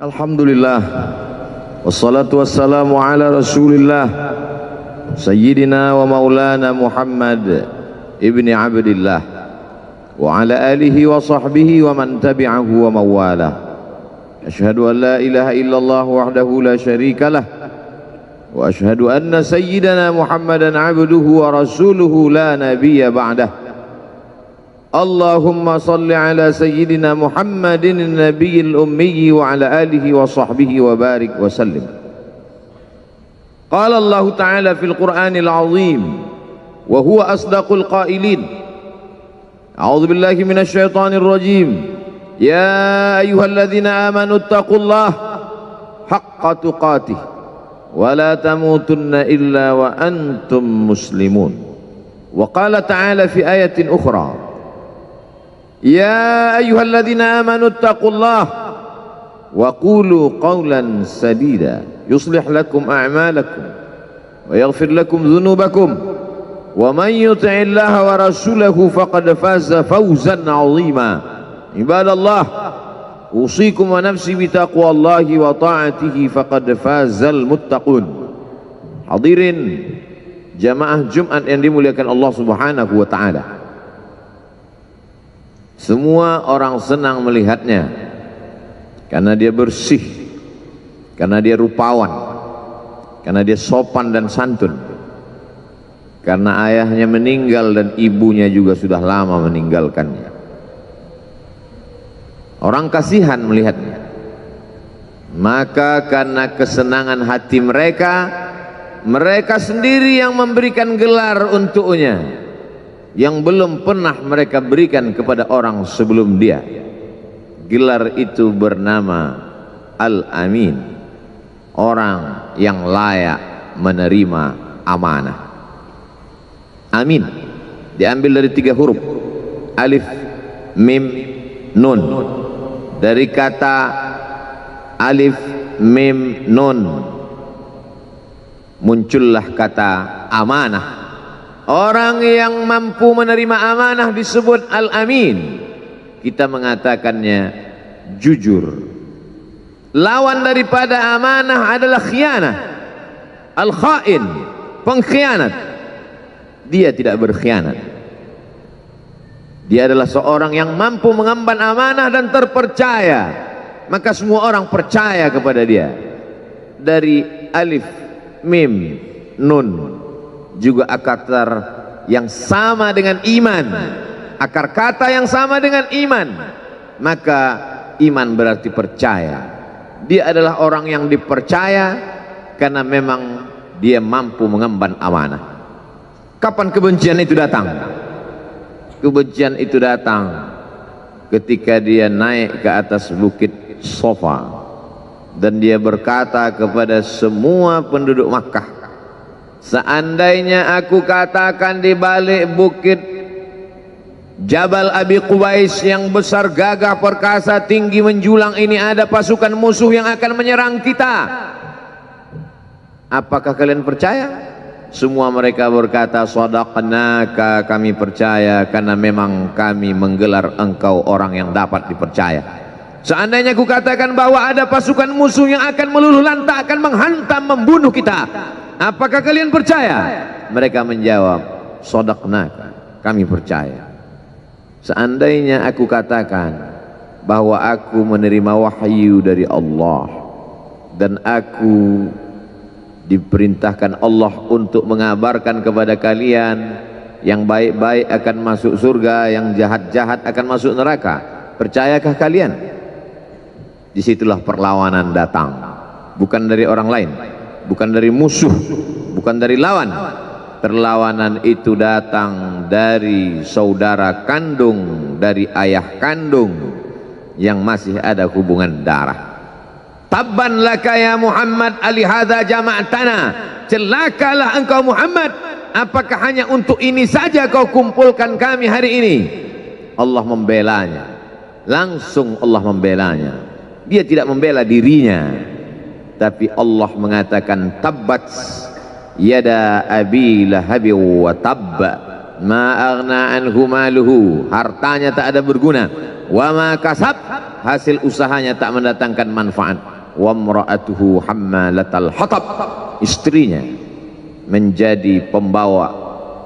Alhamdulillah, wassalatu wassalamu ala rasulillah Sayyidina wa maulana Muhammad ibni Abdillah wa ala alihi wa sahbihi wa man tabi'ahu wa mawala. Ashhadu an la ilaha illallah wahdahu la syarika lah wa ashhadu anna sayyidana Muhammadan abduhu wa rasuluhu la nabiyya ba'dah. Allahumma salli ala sayyidina Muhammadin nabiyil ummi wa ala alihi wa sahbihi wa barik wa sallim. Qala Allah Ta'ala fil Qur'anil azim wa huwa asdaqul qailin. A'udzu billahi minasy syaithanir rajim. Ya ayyuhalladzina amanu taqullaha haqqa tuqatih wa la tamutunna illa wa antum muslimun. Wa qala ta'ala fi ayatin ukhra. Ya ayyuhalladzina amanu taqullaha wa qulu qawlan sadida yuslih lakum a'malakum wa yaghfir lakum dhunubakum wa man yuti'illaha wa rasulahu faqad faza fawzan 'azima. Ibadallah, usikum wa nafsi bitaqwallahi wa ta'atihi faqad fazal muttaqun. Hadirin jamaah Jumat yang dimuliakan Allah Subhanahu wa taala. Semua orang senang melihatnya karena dia bersih, karena dia rupawan, karena dia sopan dan santun, karena ayahnya meninggal dan ibunya juga sudah lama meninggalkannya. Orang kasihan melihatnya, maka karena kesenangan hati mereka, mereka sendiri yang memberikan gelar untuknya yang belum pernah mereka berikan kepada orang sebelum dia. Gelar itu bernama Al-Amin, orang yang layak menerima amanah. Amin diambil dari 3 huruf, alif, mim, nun. Dari kata alif, mim, nun muncullah kata amanah. Orang yang mampu menerima amanah disebut Al-Amin. Kita mengatakannya jujur. Lawan daripada amanah adalah khianah, al-khain, pengkhianat. Dia tidak berkhianat. Dia adalah seorang yang mampu mengemban amanah dan terpercaya, maka semua orang percaya kepada dia. Dari alif, mim, nun juga akar yang sama dengan iman, akar kata yang sama dengan iman, maka iman berarti percaya. Dia adalah orang yang dipercaya karena memang dia mampu mengemban amanah. Kapan kebencian itu datang? Kebencian itu datang ketika dia naik ke atas bukit Sofa dan dia berkata kepada semua penduduk Makkah, seandainya aku katakan di balik bukit Jabal Abi Qubais yang besar, gagah, perkasa, tinggi, menjulang ini ada pasukan musuh yang akan menyerang kita, apakah kalian percaya? Semua mereka berkata, shadaqnaka, kami percaya karena memang kami menggelar engkau orang yang dapat dipercaya. Seandainya aku katakan bahwa ada pasukan musuh yang akan meluluh lantakkan, menghantam, membunuh kita, apakah kalian percaya? Mereka menjawab, shadaqnaka, kami percaya. Seandainya aku katakan bahwa aku menerima wahyu dari Allah dan aku diperintahkan Allah untuk mengabarkan kepada kalian yang baik-baik akan masuk surga, yang jahat-jahat akan masuk neraka, percayakah kalian? Disitulah perlawanan datang, bukan dari orang lain, bukan dari musuh, bukan dari lawan. Perlawanan itu datang dari saudara kandung, dari ayah kandung yang masih ada hubungan darah. Tabban laka ya Muhammad alihadza jama'tana, celakalah engkau Muhammad, apakah hanya untuk ini saja kau kumpulkan kami hari ini? Allah membelanya, langsung Allah membelanya. Dia tidak membela dirinya, tapi Allah mengatakan tabbat yada abi lahabi wa tabba ma aghna anhu maluhu, hartanya tak ada berguna, wa ma kasab, hasil usahanya tak mendatangkan manfaat. Wa imra'atuhu hammalatal hatab, istrinya menjadi pembawa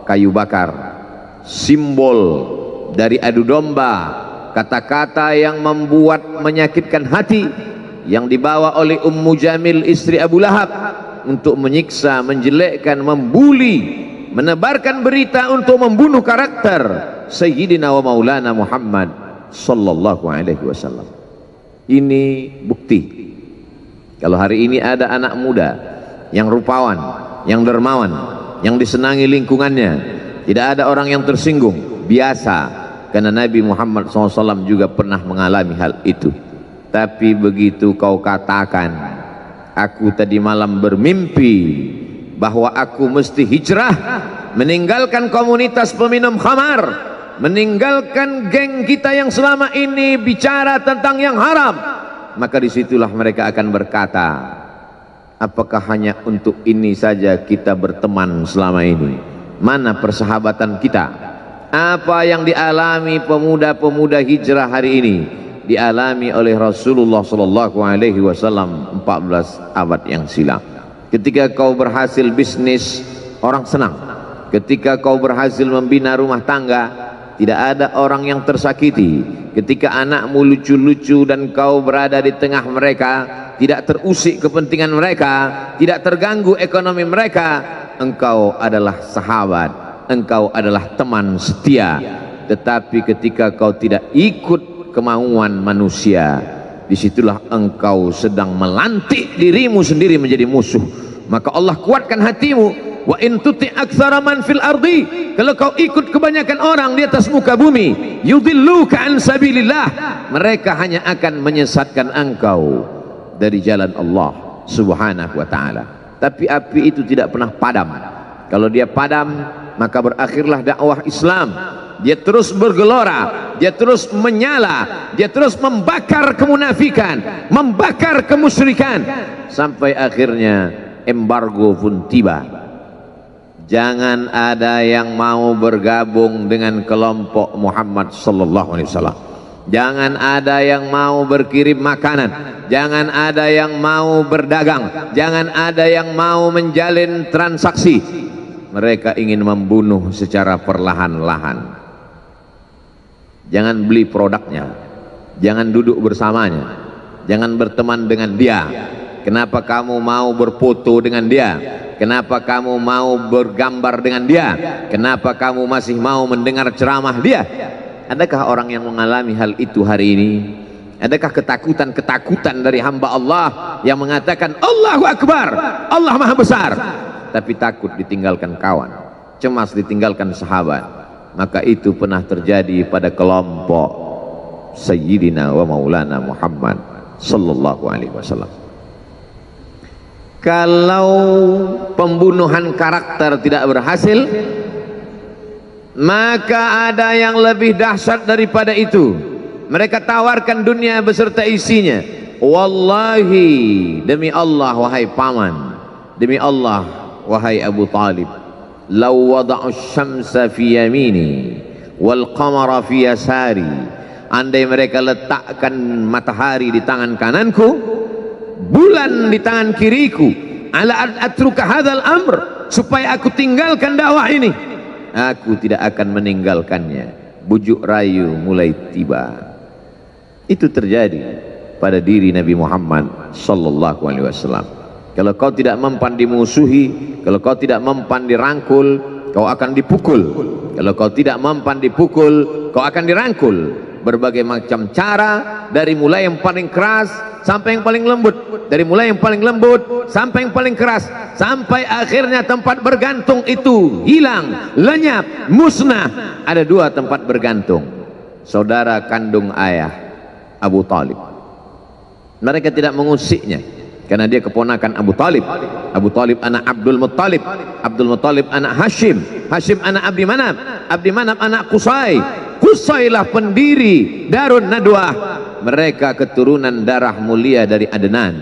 kayu bakar, simbol dari adu domba, kata-kata yang membuat menyakitkan hati yang dibawa oleh Ummu Jamil istri Abu Lahab untuk menyiksa, menjelekkan, membuli, menebarkan berita untuk membunuh karakter Sayyidina wa Maulana Muhammad sallallahu alaihi wasallam. Ini bukti kalau hari ini ada anak muda yang rupawan, yang dermawan, yang disenangi lingkungannya, tidak ada orang yang tersinggung, biasa, karena Nabi Muhammad SAW juga pernah mengalami hal itu. Tapi begitu kau katakan, aku tadi malam bermimpi bahwa aku mesti hijrah, meninggalkan komunitas peminum khamar, meninggalkan geng kita yang selama ini bicara tentang yang haram, maka disitulah mereka akan berkata, apakah hanya untuk ini saja kita berteman selama ini? Mana persahabatan kita? Apa yang dialami pemuda-pemuda hijrah hari ini dialami oleh Rasulullah sallallahu alaihi wasallam 14 abad yang silam. Ketika kau berhasil bisnis, orang senang. Ketika kau berhasil membina rumah tangga, tidak ada orang yang tersakiti. Ketika anakmu lucu-lucu dan kau berada di tengah mereka, tidak terusik kepentingan mereka, tidak terganggu ekonomi mereka, engkau adalah sahabat, engkau adalah teman setia. Tetapi ketika kau tidak ikut kemauan manusia, disitulah engkau sedang melantik dirimu sendiri menjadi musuh. Maka Allah kuatkan hatimu, wa in tuti aktsara man fil ardi, kalau kau ikut kebanyakan orang di atas muka bumi, yudilluka an sabilillah, mereka hanya akan menyesatkan engkau dari jalan Allah subhanahu wa ta'ala. Tapi api itu tidak pernah padam. Kalau dia padam, maka berakhirlah dakwah Islam. Dia terus bergelora, dia terus menyala, dia terus membakar kemunafikan, membakar kemusyrikan, sampai akhirnya embargo pun tiba. Jangan ada yang mau bergabung dengan kelompok Muhammad sallallahu alaihi wasallam. Jangan ada yang mau berkirim makanan, jangan ada yang mau berdagang, jangan ada yang mau menjalin transaksi. Mereka ingin membunuh secara perlahan-lahan. Jangan beli produknya, jangan duduk bersamanya, jangan berteman dengan dia. Kenapa kamu mau berfoto dengan dia? Kenapa kamu mau bergambar dengan dia? Kenapa kamu masih mau mendengar ceramah dia? Adakah orang yang mengalami hal itu hari ini? Adakah ketakutan-ketakutan dari hamba Allah yang mengatakan Allahu Akbar, Allah Maha Besar, tapi takut ditinggalkan kawan, cemas ditinggalkan sahabat? Maka itu pernah terjadi pada kelompok Sayyidina wa Maulana Muhammad sallallahu alaihi wasallam. Kalau pembunuhan karakter tidak berhasil, maka ada yang lebih dahsyat daripada itu. Mereka tawarkan dunia beserta isinya. Wallahi, demi Allah wahai paman, demi Allah wahai Abu Talib, law wada'u syamsa fi yamini wal qamara fi yasari, andai mereka letakkan matahari di tangan kananku, bulan di tangan kiriku, ala atruka hadzal amr, supaya aku tinggalkan dakwah ini, aku tidak akan meninggalkannya. Bujuk rayu mulai tiba. Itu terjadi pada diri Nabi Muhammad sallallahu alaihi wasallam. Kalau kau tidak mempan dimusuhi, kalau kau tidak mempan dirangkul, kau akan dipukul. Kalau kau tidak mempan dipukul, kau akan dirangkul. Berbagai macam cara, dari mulai yang paling keras sampai yang paling lembut, dari mulai yang paling lembut sampai yang paling keras, sampai akhirnya tempat bergantung itu hilang, lenyap, musnah. Ada dua tempat bergantung, saudara kandung ayah Abu Talib. Mereka tidak mengusiknya karena dia keponakan Abu Talib. Abu Talib anak Abdul Muttalib, Abdul Muttalib anak Hashim, Hashim anak Abdi Manaf, Abdi Manaf anak Qusay, Qusaylah pendiri Darun Nadwah. Mereka keturunan darah mulia dari Adnan.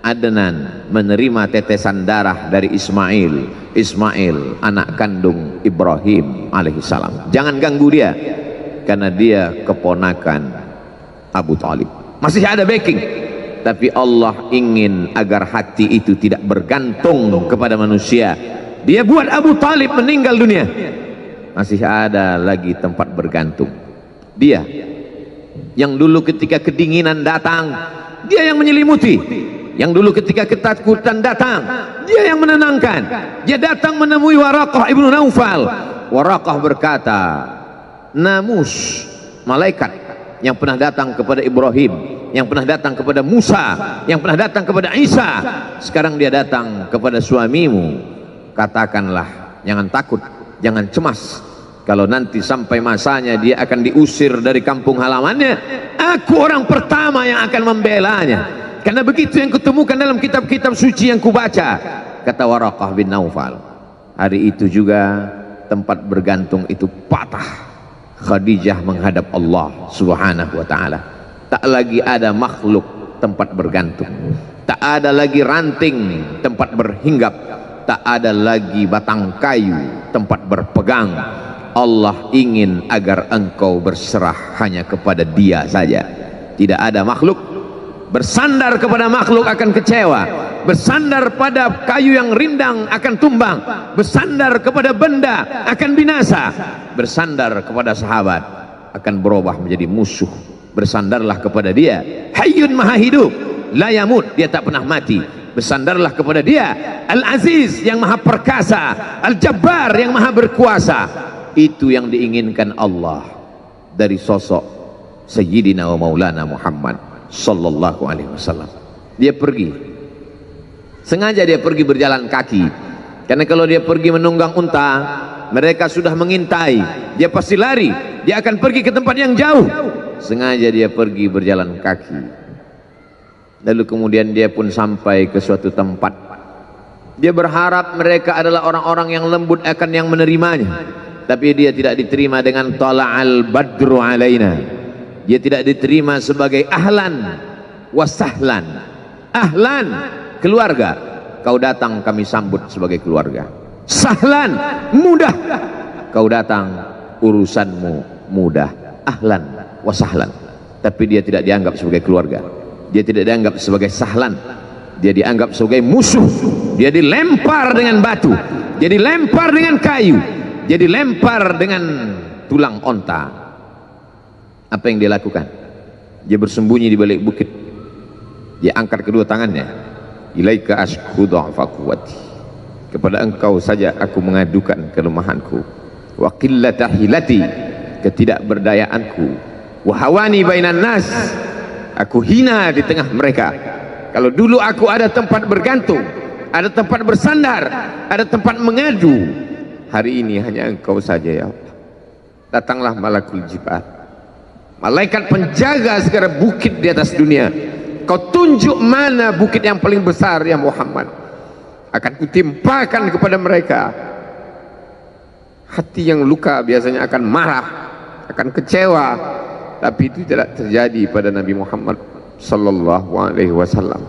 Adnan menerima tetesan darah dari Ismail, Ismail anak kandung Ibrahim alaihissalam. Jangan ganggu dia. karena dia keponakan Abu Talib. Masih ada backing, tapi Allah ingin agar hati itu tidak bergantung kepada manusia. Dia buat Abu Talib meninggal dunia, masih ada lagi tempat bergantung. Dia yang dulu ketika kedinginan datang, dia yang menyelimuti. Yang dulu ketika ketakutan datang, dia yang menenangkan. Dia datang menemui Waraqah ibnu Naufal. Waraqah berkata, Namus, malaikat yang pernah datang kepada Ibrahim, yang pernah datang kepada Musa, yang pernah datang kepada Isa, sekarang dia datang kepada suamimu. Katakanlah, jangan takut, jangan cemas. Kalau nanti sampai masanya dia akan diusir dari kampung halamannya, aku orang pertama yang akan membelanya. Karena begitu yang kutemukan dalam kitab-kitab suci yang kubaca, kata Waraqah bin Naufal. Hari itu juga tempat bergantung itu patah. Khadijah menghadap Allah subhanahu wa ta'ala. Tak lagi ada makhluk tempat bergantung, tak ada lagi ranting tempat berhinggap, tak ada lagi batang kayu tempat berpegang. Allah ingin agar engkau berserah hanya kepada Dia saja. Tidak ada makhluk. Bersandar kepada makhluk akan kecewa, bersandar pada kayu yang rindang akan tumbang, bersandar kepada benda akan binasa, bersandar kepada sahabat akan berubah menjadi musuh. Bersandarlah kepada Dia, Hayyun Maha Hidup, la yamut, Dia tak pernah mati. Bersandarlah kepada Dia, Al-Aziz yang Maha Perkasa, Al-Jabbar yang Maha Berkuasa. Itu yang diinginkan Allah dari sosok Sayyidina wa Maulana Muhammad sallallahu alaihi wasallam. Dia pergi, sengaja dia pergi berjalan kaki, karena kalau dia pergi menunggang unta, mereka sudah mengintai, dia pasti lari, dia akan pergi ke tempat yang jauh. Sengaja dia pergi berjalan kaki. Lalu kemudian dia pun sampai ke suatu tempat. Dia berharap mereka adalah orang-orang yang lembut akan yang menerimanya, tapi dia tidak diterima dengan tala'al badru alaina. Dia tidak diterima sebagai ahlan wasahlan. Ahlan, keluarga, kau datang kami sambut sebagai keluarga. Sahlan, mudah, kau datang urusanmu mudah. Ahlan wasahlan. Tapi dia tidak dianggap sebagai keluarga, dia tidak dianggap sebagai sahlan, dia dianggap sebagai musuh. Dia dilempar dengan batu, dia dilempar dengan kayu, dia dilempar dengan tulang onta. Apa yang dia lakukan? Dia bersembunyi di balik bukit. Dia angkat kedua tangannya. Ilaika ashku dha'fa quwwati. Kepada engkau saja aku mengadukan kelemahanku. Wa qillata hilati, ketidakberdayaanku. Wa hawani bainan nas, aku hina di tengah mereka. Kalau dulu aku ada tempat bergantung, ada tempat bersandar, ada tempat mengadu, hari ini hanya engkau saja ya Allah. Datanglah malakul jibal, malaikat penjaga segala bukit di atas dunia. Kau tunjuk mana bukit yang paling besar ya Muhammad, akan kutimpakan kepada mereka. Hati yang luka biasanya akan marah, akan kecewa, tapi itu tidak terjadi pada Nabi Muhammad sallallahu alaihi wasallam.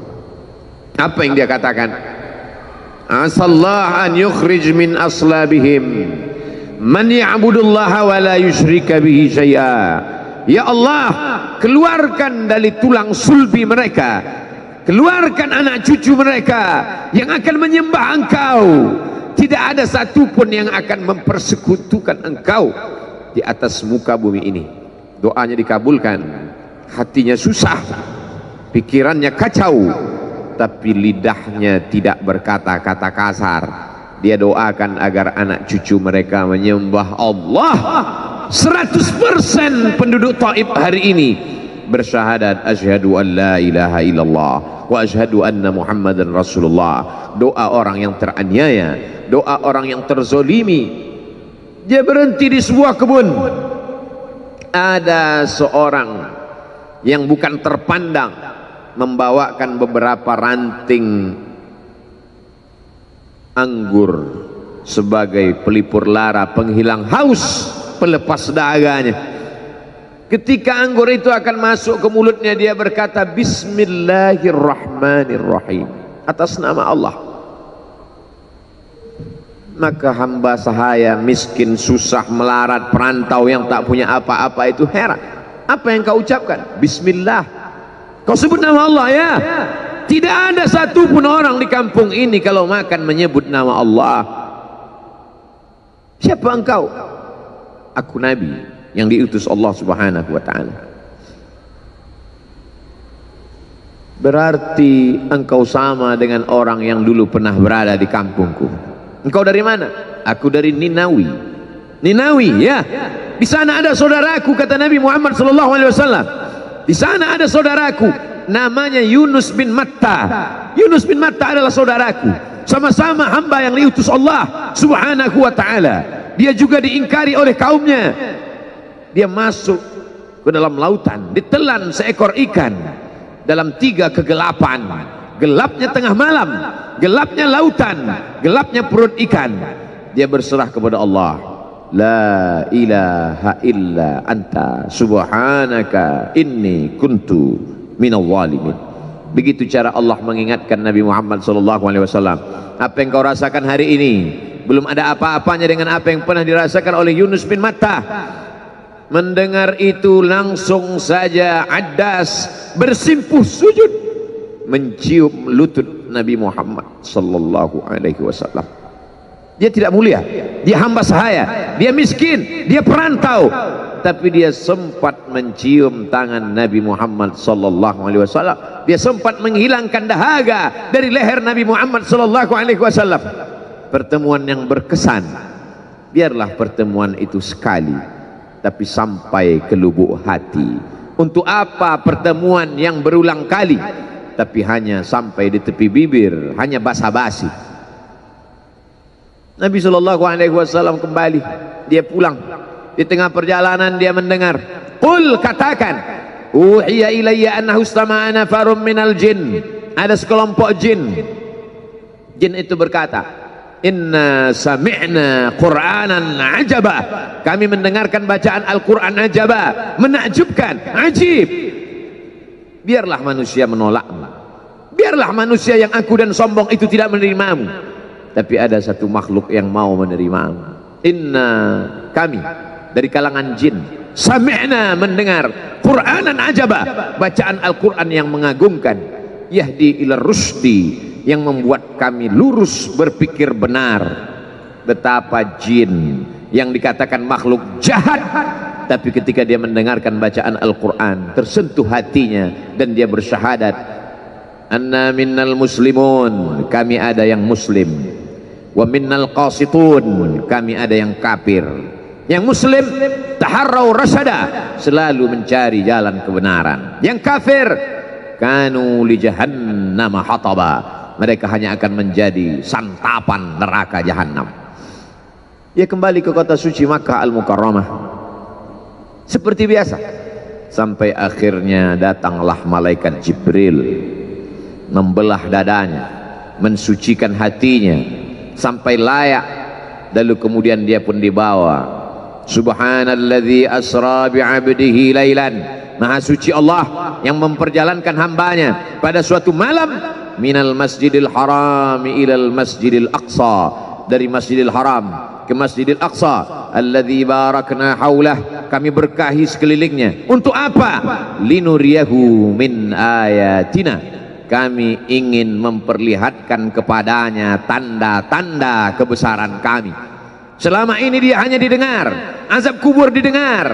Apa yang dia katakan? Asallah an yukhrij min aslabihim man ya'budullaha wa la yusyrika bihi syai'a. Ya Allah, keluarkan dari tulang sulbi mereka, keluarkan anak cucu mereka yang akan menyembah Engkau. Tidak ada satupun yang akan mempersekutukan Engkau di atas muka bumi ini. Doanya dikabulkan, hatinya susah, pikirannya kacau, tapi lidahnya tidak berkata-kata kasar. Dia doakan agar anak cucu mereka menyembah Allah. 100% penduduk Taif hari ini bersyahadat asyhadu an la ilaha illallah wa asyhadu anna Muhammadan Rasulullah. Doa orang yang teraniaya, doa orang yang terzolimi. Dia berhenti di sebuah kebun. Ada seorang yang bukan terpandang membawakan beberapa ranting anggur sebagai pelipur lara, penghilang haus, pelepas daganya. Ketika anggur itu akan masuk ke mulutnya, dia berkata Bismillahirrahmanirrahim, atas nama Allah. Maka hamba sahaya miskin, susah, melarat, perantau yang tak punya apa-apa itu heran. Apa yang kau ucapkan? Bismillah. Kau sebut nama Allah ya. Tidak ada satupun orang di kampung ini kalau makan menyebut nama Allah. Siapa engkau? Aku Nabi yang diutus Allah Subhanahu wa ta'ala. Berarti engkau sama dengan orang yang dulu pernah berada di kampungku. Engkau dari mana? Aku dari Ninawi. Ninawi ya. Di sana ada saudaraku, kata Nabi Muhammad sallallahu alaihi wasallam. Di sana ada saudaraku namanya Yunus bin Matta. Yunus bin Matta adalah saudaraku. Sama-sama hamba yang diutus Allah Subhanahu wa ta'ala. Dia juga diingkari oleh kaumnya. Dia masuk ke dalam lautan, ditelan seekor ikan dalam 3 kegelapan. Gelapnya tengah malam, gelapnya lautan, gelapnya perut ikan. Dia berserah kepada Allah. La ilaha illa anta subhanaka inni kuntu minal zalimin. Begitu cara Allah mengingatkan Nabi Muhammad sallallahu alaihi wasallam. Apa yang kau rasakan hari ini belum ada apa-apanya dengan apa yang pernah dirasakan oleh Yunus bin Matta. Mendengar itu langsung saja Addas bersimpuh sujud mencium lutut Nabi Muhammad sallallahu alaihi wasallam. Dia tidak mulia, dia hamba sahaya, dia miskin, dia perantau, tapi dia sempat mencium tangan Nabi Muhammad sallallahu alaihi wasallam. Dia sempat menghilangkan dahaga dari leher Nabi Muhammad sallallahu alaihi wasallam. Pertemuan yang berkesan. Biarlah pertemuan itu sekali, tapi sampai ke lubuk hati. Untuk apa pertemuan yang berulang kali tapi hanya sampai di tepi bibir, hanya basa-basi? Nabi sallallahu alaihi wasallam kembali, dia pulang. Di tengah perjalanan dia mendengar, qul, katakan, uhiya ilayya annahu istama'a nafarun minal jin. Ada sekelompok jin. Jin itu berkata, inna sami'na qur'anan ajaba. Kami mendengarkan bacaan Al-Quran ajaba, menakjubkan, ajib. Biarlah manusia menolakmu, biarlah manusia yang aku dan sombong itu tidak menerimamu, tapi ada satu makhluk yang mau menerimamu. Inna, kami dari kalangan jin, sami'na, mendengar, Qur'anan ajaba, bacaan Al-Quran yang mengagumkan, yahdi ila rusdi, yang membuat kami lurus berpikir benar. Betapa jin yang dikatakan makhluk jahat, tapi ketika dia mendengarkan bacaan Al-Quran tersentuh hatinya dan dia bersyahadat, anna minnal muslimun, kami ada yang muslim, wa minnal qasitun, kami ada yang kafir. Yang muslim taharrau rasyada, selalu mencari jalan kebenaran. Yang kafir kanu li jahannam hataba, mereka hanya akan menjadi santapan neraka jahanam. Dia kembali ke kota suci Makkah Al-Mukarramah seperti biasa, sampai akhirnya datanglah malaikat Jibril membelah dadanya, mensucikan hatinya sampai layak, lalu kemudian dia pun dibawa. Subhanalladzi asra bi'abdihi lailan, maha suci Allah yang memperjalankan hambanya pada suatu malam, minal masjidil haram ilal masjidil aqsa, dari masjidil haram ke masjidil aqsa, alladzi barakna haulah, kami berkahi sekelilingnya. Untuk apa? Linuriyahu min ayatina, kami ingin memperlihatkan kepadanya tanda-tanda kebesaran kami. Selama ini dia hanya didengar, azab kubur didengar,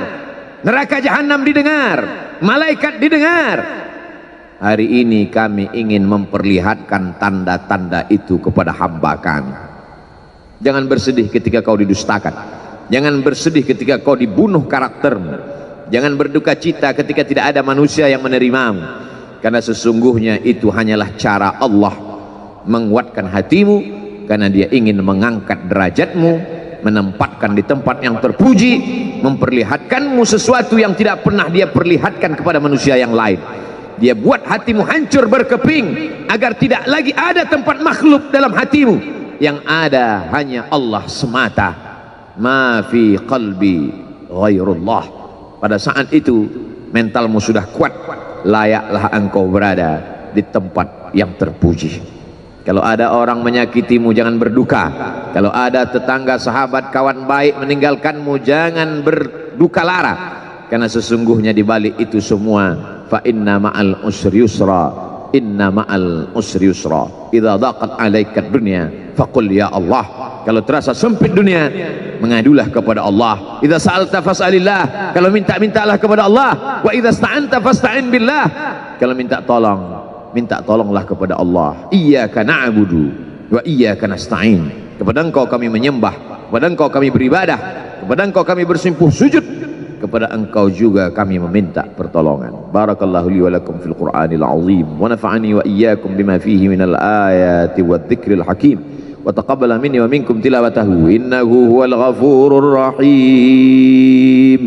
neraka jahanam didengar, malaikat didengar. Hari ini kami ingin memperlihatkan tanda-tanda itu kepada hamba kami. Jangan bersedih ketika kau didustakan, jangan bersedih ketika kau dibunuh karaktermu, jangan berduka cita ketika tidak ada manusia yang menerimamu, karena sesungguhnya itu hanyalah cara Allah menguatkan hatimu, karena dia ingin mengangkat derajatmu, menempatkan di tempat yang terpuji, memperlihatkanmu sesuatu yang tidak pernah dia perlihatkan kepada manusia yang lain. Dia buat hatimu hancur berkeping agar tidak lagi ada tempat makhluk dalam hatimu, yang ada hanya Allah semata. Ma fi qalbi ghairullah. Pada saat itu mentalmu sudah kuat, layaklah engkau berada di tempat yang terpuji. Kalau ada orang menyakitimu, jangan berduka. Kalau ada tetangga, sahabat, kawan baik meninggalkanmu, jangan berduka lara. Karena sesungguhnya di balik itu semua, fa inna ma'al usri yusra, inna ma'al usri yusra. Idza daqat 'alaika dunya faqul ya Allah. Kalau terasa sempit dunia, mengadulah kepada Allah. Idza sa'alta fas'alillah. Kalau minta-mintalah kepada Allah. Wa idza sta'anta fasta'in billah. Kalau minta tolong, minta tolonglah kepada Allah. Iyyaka na'budu wa iyyaka nasta'in. Kepada Engkau kami menyembah, kepada Engkau kami beribadah, kepada Engkau kami bersimpuh sujud, kepada Engkau juga kami meminta pertolongan. Barakallahu li wa lakum fil Qur'anil azim wa nafa'ani wa iyyakum bima fihi minal ayati wadh-dhikril hakim. Wa taqabbala minni wa minkum tilawatahu innahu huwal ghafurur rahim.